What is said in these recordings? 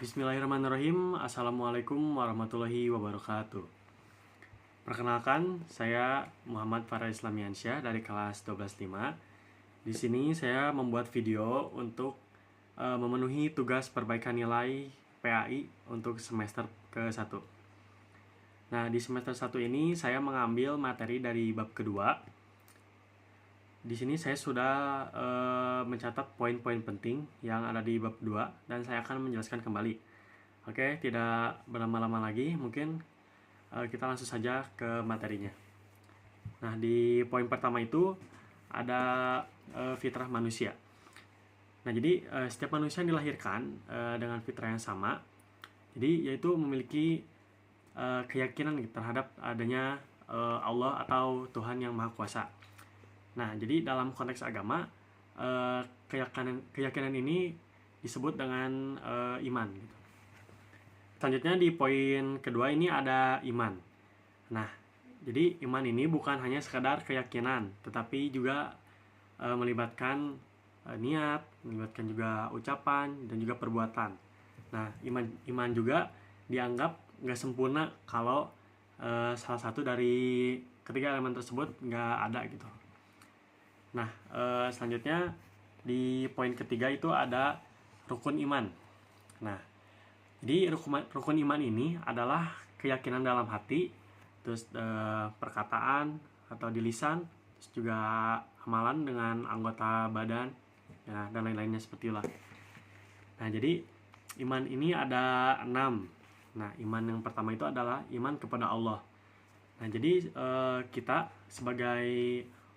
Bismillahirrahmanirrahim. Assalamualaikum warahmatullahi wabarakatuh. Perkenalkan, saya Muhammad Farah Islamiansyah dari kelas 12.5. Di sini saya membuat video untuk memenuhi tugas perbaikan nilai PAI untuk semester ke-1. Nah, di semester 1 ini saya mengambil materi dari bab kedua. Di sini saya sudah mencatat poin-poin penting yang ada di bab 2 dan saya akan menjelaskan kembali. Oke, tidak berlama-lama lagi, mungkin kita langsung saja ke materinya. Nah, di poin pertama itu ada fitrah manusia. Nah, jadi setiap manusia dilahirkan dengan fitrah yang sama. Jadi yaitu memiliki keyakinan terhadap adanya Allah atau Tuhan yang Maha Kuasa. Nah, jadi dalam konteks agama, keyakinan ini disebut dengan iman. Gitu. Selanjutnya di poin kedua ini ada iman. Nah, jadi iman ini bukan hanya sekadar keyakinan, tetapi juga melibatkan niat, melibatkan juga ucapan dan juga perbuatan. Nah, iman juga dianggap nggak sempurna kalau salah satu dari ketiga elemen tersebut nggak ada gitu. Nah, selanjutnya di poin ketiga itu ada rukun iman. Nah, jadi rukun iman ini adalah keyakinan dalam hati, terus perkataan atau di lisan, terus juga amalan dengan anggota badan, ya, dan lain-lainnya seperti itulah. Nah, jadi iman ini ada 6. Nah, iman yang pertama itu adalah iman kepada Allah. Nah, jadi kita sebagai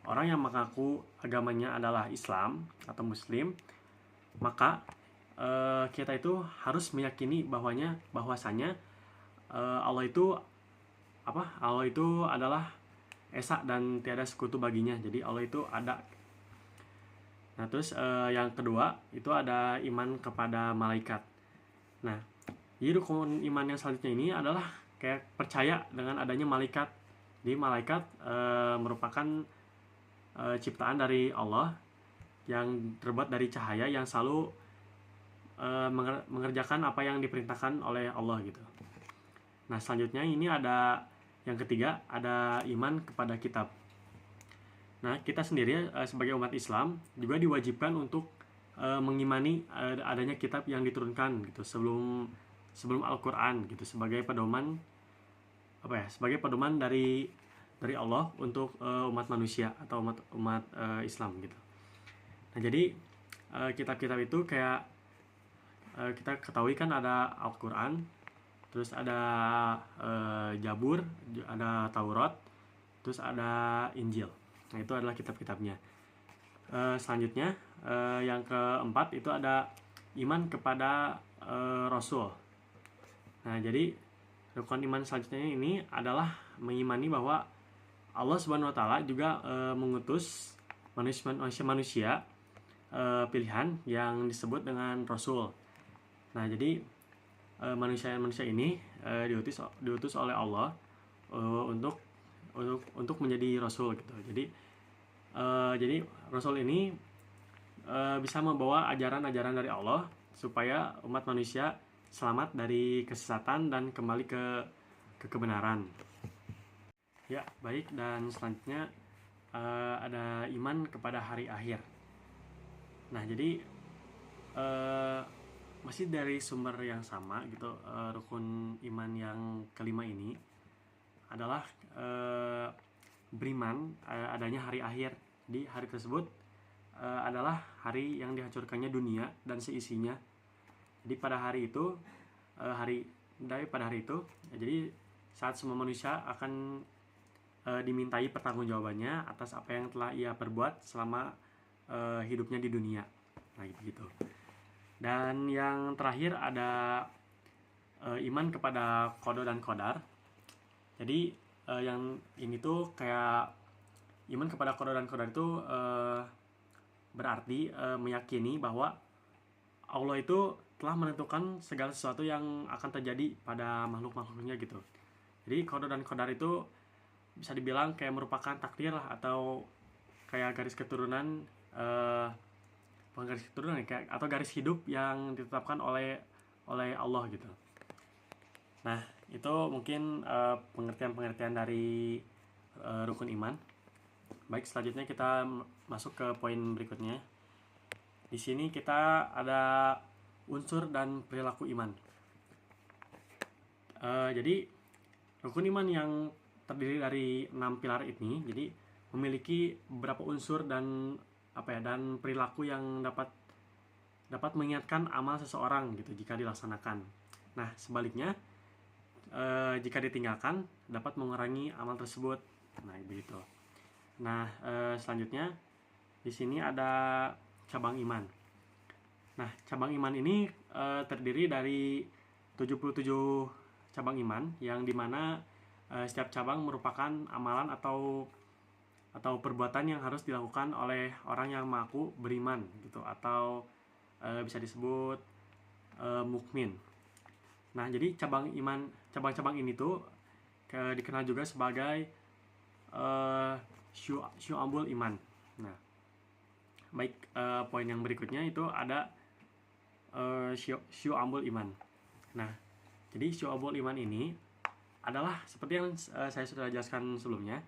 orang yang mengaku agamanya adalah Islam atau Muslim, maka kita itu harus meyakini bahwasanya Allah itu Allah itu adalah esa dan tiada sekutu baginya. Jadi Allah itu ada. Nah, terus yang kedua itu ada iman kepada malaikat. Nah, jadi rukun iman yang selanjutnya ini adalah kayak percaya dengan adanya malaikat. Jadi malaikat merupakan ciptaan dari Allah yang terbuat dari cahaya yang selalu mengerjakan apa yang diperintahkan oleh Allah gitu. Nah, selanjutnya ini ada yang ketiga, ada iman kepada kitab. Nah, kita sendiri sebagai umat Islam juga diwajibkan untuk mengimani adanya kitab yang diturunkan gitu sebelum Al-Qur'an gitu sebagai pedoman sebagai pedoman dari Allah untuk umat manusia atau umat Islam gitu. Nah, jadi kitab-kitab itu kayak kita ketahui kan ada Al-Quran, terus ada Jabur, ada Taurat, terus ada Injil. Nah, itu adalah kitab-kitabnya. Selanjutnya yang keempat itu ada iman kepada Rasul. Nah, jadi rukun iman selanjutnya ini adalah mengimani bahwa Allah Subhanahu wa taala juga mengutus manusia pilihan yang disebut dengan Rasul. Nah, jadi manusia ini diutus oleh Allah untuk menjadi Rasul gitu. Jadi Rasul ini bisa membawa ajaran-ajaran dari Allah supaya umat manusia selamat dari kesesatan dan kembali ke kebenaran. Ya, baik, dan selanjutnya ada iman kepada hari akhir. Nah, jadi masih dari sumber yang sama gitu, rukun iman yang kelima ini adalah beriman adanya hari akhir. Di hari tersebut adalah hari yang dihancurkannya dunia dan seisinya. Jadi pada hari itu jadi saat semua manusia akan dimintai pertanggungjawabannya atas apa yang telah ia perbuat selama hidupnya di dunia. Nah, gitu. Dan yang terakhir ada iman kepada qada dan qadar. Jadi yang ini tuh kayak iman kepada qada dan qadar itu berarti meyakini bahwa Allah itu telah menentukan segala sesuatu yang akan terjadi pada makhluk-makhluknya gitu. Jadi qada dan qadar itu bisa dibilang kayak merupakan takdir lah, atau kayak garis keturunan atau garis hidup yang ditetapkan oleh oleh Allah gitu. Nah, itu mungkin pengertian-pengertian dari rukun iman. Baik, selanjutnya kita masuk ke poin berikutnya. Di sini kita ada unsur dan perilaku iman. Jadi rukun iman yang terdiri dari 6 pilar ini, jadi memiliki beberapa unsur dan dan perilaku yang dapat mengingatkan amal seseorang gitu jika dilaksanakan. Nah, sebaliknya jika ditinggalkan dapat mengurangi amal tersebut. Nah, begitu. Nah, selanjutnya di sini ada cabang iman. Nah, cabang iman ini terdiri dari 77 cabang iman yang dimana setiap cabang merupakan amalan atau perbuatan yang harus dilakukan oleh orang yang mengaku beriman gitu, atau bisa disebut mukmin. Nah, jadi cabang-cabang ini tuh dikenal juga sebagai syu'abul iman. Nah, baik, poin yang berikutnya itu ada syu'abul iman. Nah, jadi syu'abul iman ini adalah seperti yang saya sudah jelaskan sebelumnya.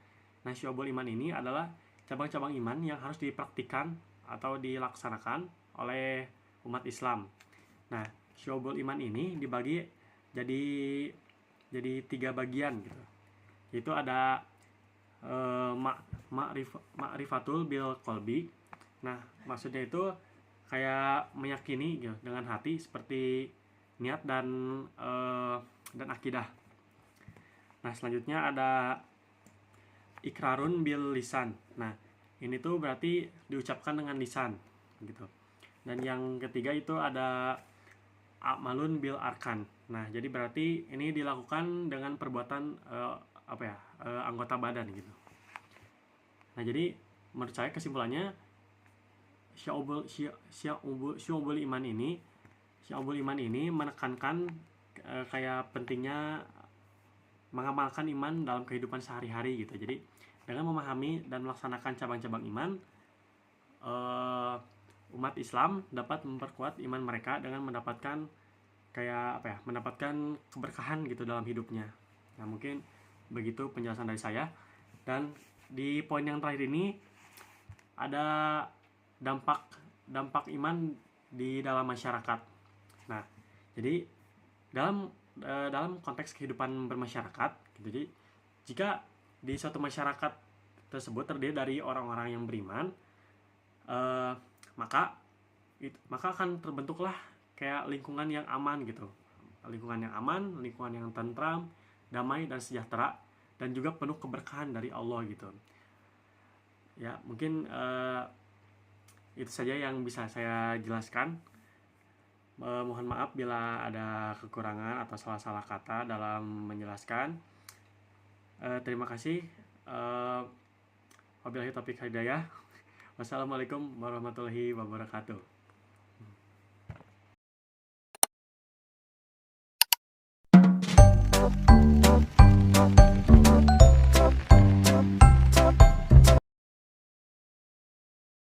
Nah, syu'abul iman ini adalah cabang-cabang iman yang harus dipraktikkan atau dilaksanakan oleh umat Islam. Nah, syu'abul iman ini dibagi jadi 3 bagian gitu. Yaitu ada ma'rifatul bil qalbi. Nah, maksudnya itu kayak meyakini gitu dengan hati seperti niat dan akidah. Nah, selanjutnya ada ikrarun bil lisan. Nah, ini tuh berarti diucapkan dengan lisan gitu. Dan yang ketiga itu ada amalun bil arkan. Nah, jadi berarti ini dilakukan dengan perbuatan anggota badan gitu. Nah, jadi menurut saya kesimpulannya syu'abul iman ini menekankan kayak pentingnya mengamalkan iman dalam kehidupan sehari-hari gitu. Jadi dengan memahami dan melaksanakan cabang-cabang iman, umat Islam dapat memperkuat iman mereka dengan mendapatkan keberkahan gitu dalam hidupnya. Nah, mungkin begitu penjelasan dari saya. Dan di poin yang terakhir ini ada dampak iman di dalam masyarakat. Nah, jadi dalam konteks kehidupan bermasyarakat gitu, jadi jika di suatu masyarakat tersebut terdiri dari orang-orang yang beriman, maka akan terbentuklah kayak lingkungan yang aman gitu, lingkungan yang tentram, damai dan sejahtera, dan juga penuh keberkahan dari Allah gitu. Ya, mungkin itu saja yang bisa saya jelaskan. Mohon maaf bila ada kekurangan atau salah-salah kata dalam menjelaskan. Terima kasih. Wabillahi taufiq hidayah. Wassalamualaikum warahmatullahi wabarakatuh.